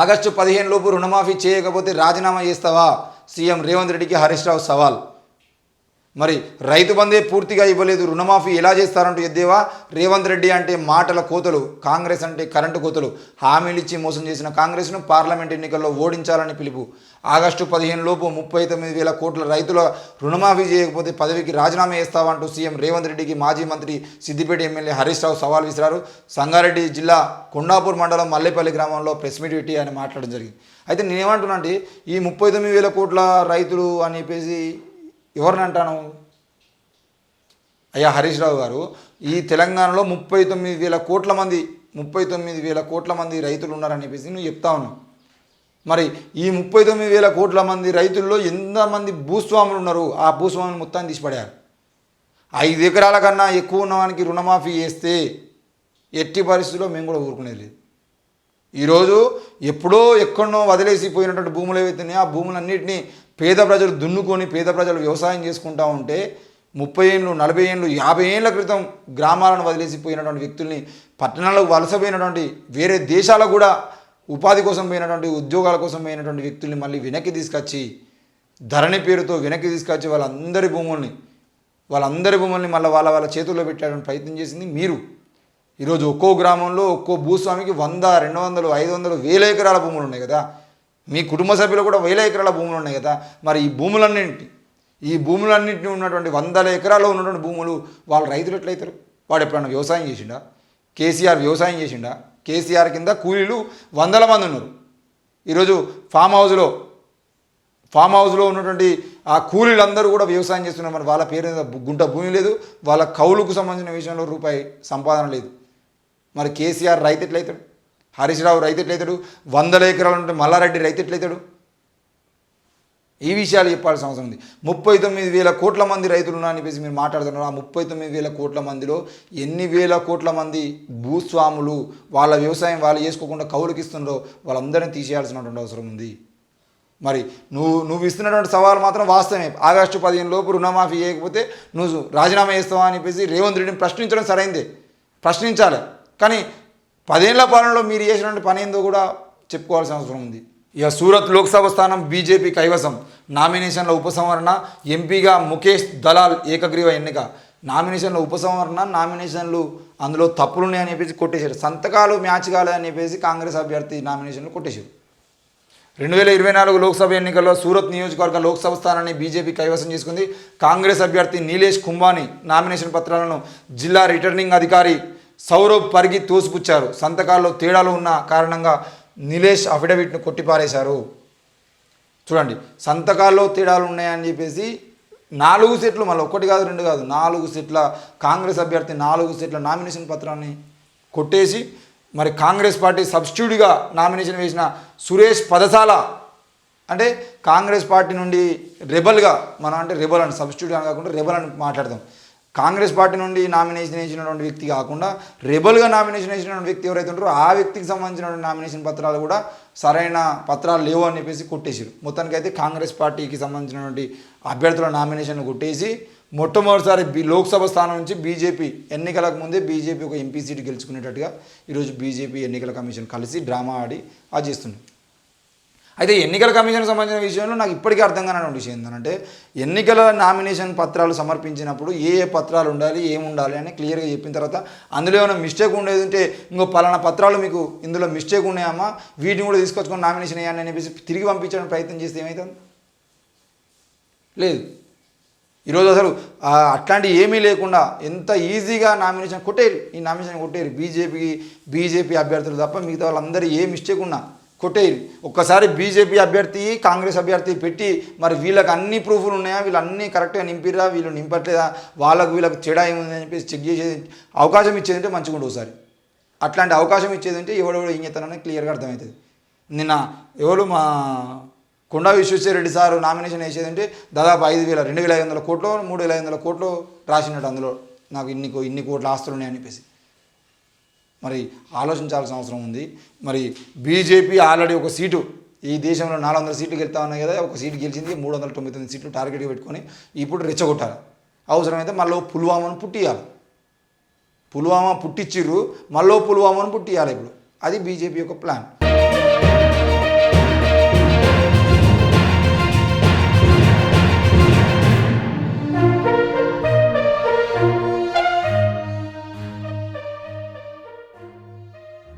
August 15 లోపు రుణమాఫీ చేయకపోతే రాజీనామా చేస్తావా? సీఎం రేవంత్ రెడ్డికి హరీష్ రావు సవాల్. మరి రైతు బంధే పూర్తిగా ఇవ్వలేదు, రుణమాఫీ ఎలా చేస్తారంటూ ఎద్దేవా. రేవంత్ రెడ్డి అంటే మాటల కోతలు, కాంగ్రెస్ అంటే కరెంటు కోతలు. హామీలు ఇచ్చి మోసం చేసిన కాంగ్రెస్ను పార్లమెంట్ ఎన్నికల్లో ఓడించాలని పిలుపు. ఆగస్టు 15 లోపు 39,000 కోట్ల రైతుల రుణమాఫీ చేయకపోతే పదవికి రాజీనామా చేస్తావంటూ సీఎం రేవంత్ రెడ్డికి మాజీ మంత్రి సిద్దిపేట ఎమ్మెల్యే హరీష్ రావు సవాల్ విసిరారు. సంగారెడ్డి జిల్లా కొండాపూర్ మండలం మల్లేపల్లి గ్రామంలో ప్రెస్ మీట్ పెట్టి ఆయన మాట్లాడడం జరిగింది. అయితే నేనేమంటున్నా అంటే ఈ 39,000 కోట్ల రైతులు అని చెప్పేసి ఎవరిని అంటాను? అయ్యా హరీష్ రావు గారు, ఈ తెలంగాణలో 39,000 కోట్ల మంది రైతులు ఉన్నారని చెప్పేసి నువ్వు చెప్తా ఉన్నావు. మరి ఈ 39,000 కోట్ల మంది రైతుల్లో ఎంతమంది భూస్వాములు ఉన్నారు? ఆ భూస్వాములు మొత్తాన్ని తీసిపడారు. 5 ఎకరాల కన్నా ఎక్కువ ఉన్నవానికి రుణమాఫీ చేస్తే ఎట్టి పరిస్థితుల్లో మేము కూడా ఊరుకునేది లేదు. ఈరోజు ఎప్పుడో ఎక్కడనో వదిలేసి పోయినటువంటి భూములు ఏవైతున్నాయో ఆ భూములన్నింటినీ పేద ప్రజలు దున్నుకొని పేద ప్రజలు వ్యవసాయం చేసుకుంటూ ఉంటే 30 ఏళ్ళు 40 ఏళ్ళు 50 ఏళ్ళ క్రితం గ్రామాలను వదిలేసిపోయినటువంటి వ్యక్తుల్ని పట్టణాలకు వలసపోయినటువంటి వేరే దేశాలకు కూడా ఉపాధి కోసం పోయినటువంటి ఉద్యోగాల కోసం పోయినటువంటి వ్యక్తుల్ని మళ్ళీ వెనక్కి తీసుకొచ్చి ధరణి పేరుతో వెనక్కి తీసుకొచ్చి వాళ్ళందరి భూముల్ని మళ్ళీ వాళ్ళ చేతుల్లో పెట్టేటువంటి ప్రయత్నం చేసింది మీరు. ఈరోజు ఒక్కో గ్రామంలో ఒక్కో భూస్వామికి 100, 200, 500, 1000 ఎకరాల భూములు ఉన్నాయి కదా. మీ కుటుంబ సభ్యులు కూడా 1000 ఎకరాల భూములు ఉన్నాయి కదా. మరి ఈ భూములన్నింటినీ ఉన్నటువంటి 100 ఎకరాల్లో ఉన్నటువంటి భూములు వాళ్ళు రైతులు ఎట్లయితారు? వాడు ఎప్పుడన్నా వ్యవసాయం చేసిండా? కేసీఆర్ వ్యవసాయం చేసిండా? కేసీఆర్ కింద కూలీలు 100 మంది ఉన్నారు. ఈరోజు ఫామ్ హౌస్లో ఉన్నటువంటి ఆ కూలీలందరూ కూడా వ్యవసాయం చేస్తున్నారు. మరి వాళ్ళ పేరు మీద గుంట భూమి లేదు, వాళ్ళ కౌలుకు సంబంధించిన విషయంలో రూపాయి సంపాదన లేదు. మరి కేసీఆర్ రైతు ఎట్లయితాడు? హరీష్ రావు రైతు ఎట్లయితాడు? 100 ఎకరాలు ఉంటే మల్లారెడ్డి రైతు ఎట్లయితాడు? ఈ విషయాలు చెప్పాల్సిన అవసరం ఉంది. 39,000 కోట్ల మంది రైతులు ఉన్నారని చెప్పేసి మీరు మాట్లాడుతున్నారు. ఆ 39,000 కోట్ల మందిలో ఎన్ని వేల కోట్ల మంది భూస్వాములు వాళ్ళ వ్యవసాయం వాళ్ళు చేసుకోకుండా కౌలుకి ఇస్తున్నారో వాళ్ళందరినీ తీసేయాల్సినటువంటి అవసరం ఉంది. మరి నువ్వు ఇస్తున్నటువంటి సవాల్ మాత్రం వాస్తవమే. ఆగస్టు 15 లోపు రుణమాఫీ చేయకపోతే నువ్వు రాజీనామా చేస్తావా అని చెప్పేసి రేవంత్ రెడ్డిని ప్రశ్నించడం సరైందే, ప్రశ్నించాలి. కానీ 10 ఏళ్ల పాలనలో మీరు చేసినటువంటి పని ఏందో కూడా చెప్పుకోవాల్సిన అవసరం ఉంది. ఇక సూరత్ లోక్సభ స్థానం బీజేపీ కైవసం. నామినేషన్ల ఉపసంహరణ, ఎంపీగా ముఖేష్ దలాల్ ఏకగ్రీవ ఎన్నిక. నామినేషన్ల ఉపసంహరణ, నామినేషన్లు అందులో తప్పులున్నాయని చెప్పేసి కొట్టేశారు. సంతకాలు మ్యాచ్ కాలేదని చెప్పేసి కాంగ్రెస్ అభ్యర్థి నామినేషన్లు కొట్టేశారు. 2024 లోక్సభ ఎన్నికల్లో సూరత్ నియోజకవర్గ లోక్సభ స్థానాన్ని బీజేపీ కైవసం చేసుకుంది. కాంగ్రెస్ అభ్యర్థి నీలేష్ కుంబాని నామినేషన్ పత్రాలను జిల్లా రిటర్నింగ్ అధికారి సౌరభ్ పర్గి తోసిపుచ్చారు. సంతకాల్లో తేడాలు ఉన్న కారణంగా నీలేష్ అఫిడవిట్ను కొట్టిపారేశారు. చూడండి, సంతకాల్లో తేడాలు ఉన్నాయని చెప్పేసి 4 సెట్లు, మళ్ళీ 1 కాదు 2 కాదు 4 సెట్ల కాంగ్రెస్ అభ్యర్థి 4 సెట్ల నామినేషన్ పత్రాన్ని కొట్టేసి మరి కాంగ్రెస్ పార్టీ సబ్స్టిట్యూట్గా నామినేషన్ వేసిన సురేష్ పదసాల, అంటే కాంగ్రెస్ పార్టీ నుండి రెబల్గా, మనం అంటే రెబల్ అని సబ్స్టిట్యూట్ అని కాకుండా రెబల్ అని మాట్లాడతాం. కాంగ్రెస్ పార్టీ నుండి నామినేషన్ వేసినటువంటి వ్యక్తి కాకుండా రెబల్గా నామినేషన్ వేసినటువంటి వ్యక్తి ఎవరైతే ఉంటారో ఆ వ్యక్తికి సంబంధించినటువంటి నామినేషన్ పత్రాలు కూడా సరైన పత్రాలు లేవు అని చెప్పేసి కొట్టేసారు. మొత్తానికైతే కాంగ్రెస్ పార్టీకి సంబంధించినటువంటి అభ్యర్థుల నామినేషన్ కొట్టేసి మొట్టమొదటిసారి లోక్సభ స్థానం నుంచి బీజేపీ ఎన్నికలకు ముందే బీజేపీ ఒక ఎంపీ సీటు గెలుచుకునేటట్టుగా ఈరోజు బీజేపీ ఎన్నికల కమిషన్ కలిసి డ్రామా ఆడి అది చేస్తుంది. అయితే ఎన్నికల కమిషన్ సంబంధించిన విషయంలో నాకు ఇప్పటికీ అర్థం కానటువంటి విషయం ఏంటంటే, ఎన్నికల నామినేషన్ పత్రాలు సమర్పించినప్పుడు ఏ పత్రాలు ఉండాలి, ఏముండాలి అని క్లియర్గా చెప్పిన తర్వాత అందులో ఏమైనా మిస్టేక్ ఉండేది ఉంటే ఇంకో పలానా పత్రాలు మీకు ఇందులో మిస్టేక్ ఉన్నాయమ్మా, వీటిని కూడా తీసుకొచ్చుకొని నామినేషన్ వేయాలని అని చెప్పేసి తిరిగి పంపించడానికి ప్రయత్నం చేస్తే ఏమవుతుంది? లేదు. ఈరోజు అసలు అట్లాంటి ఏమీ లేకుండా ఎంత ఈజీగా నామినేషన్ కొట్టేరు, ఈ నామినేషన్ కొట్టేరు. బీజేపీ అభ్యర్థులు తప్ప మిగతా వాళ్ళందరూ ఏ మిస్టేక్ ఉన్నా కొట్టేరు. ఒక్కసారి బీజేపీ అభ్యర్థి కాంగ్రెస్ అభ్యర్థి పెట్టి మరి వీళ్ళకి అన్ని ప్రూఫ్లు ఉన్నాయా, వీళ్ళు అన్నీ కరెక్ట్గా నింపిరా, వీళ్ళు నింపట్లేదా, వీళ్ళకి తేడా ఏముందని చెప్పేసి చెక్ చేసేది అవకాశం ఇచ్చేది ఉంటే మంచిగా ఉండవు. ఒకసారి అట్లాంటి అవకాశం ఇచ్చేది ఉంటే ఎవడెవడో ఏం చేస్తానని క్లియర్గా అర్థమవుతుంది. నిన్న మా కొండా విశ్వేశ్వరరెడ్డి సారు నామినేషన్ వేసేదంటే దాదాపు 2,500 కోట్లు 3,500 కోట్లు రాసినట్టు, అందులో నాకు ఇన్ని కోట్ల ఆస్తులు ఉన్నాయని చెప్పేసి. మరి ఆలోచించాల్సిన అవసరం ఉంది. మరి బీజేపీ ఆల్రెడీ ఒక సీటు, ఈ దేశంలో 400 సీట్లు గెలుతా ఉన్నాయి కదా, ఒక సీటు గెలిచింది. 399 సీట్లు టార్గెట్గా పెట్టుకొని ఇప్పుడు రెచ్చగొట్టాలి. అవసరమైతే మళ్ళీ పుల్వామాను పుట్టియాలి. పుల్వామా పుట్టించిర్రు, మళ్ళీ పుల్వామాను పుట్టియాలి ఇప్పుడు. అది బీజేపీ యొక్క ప్లాన్.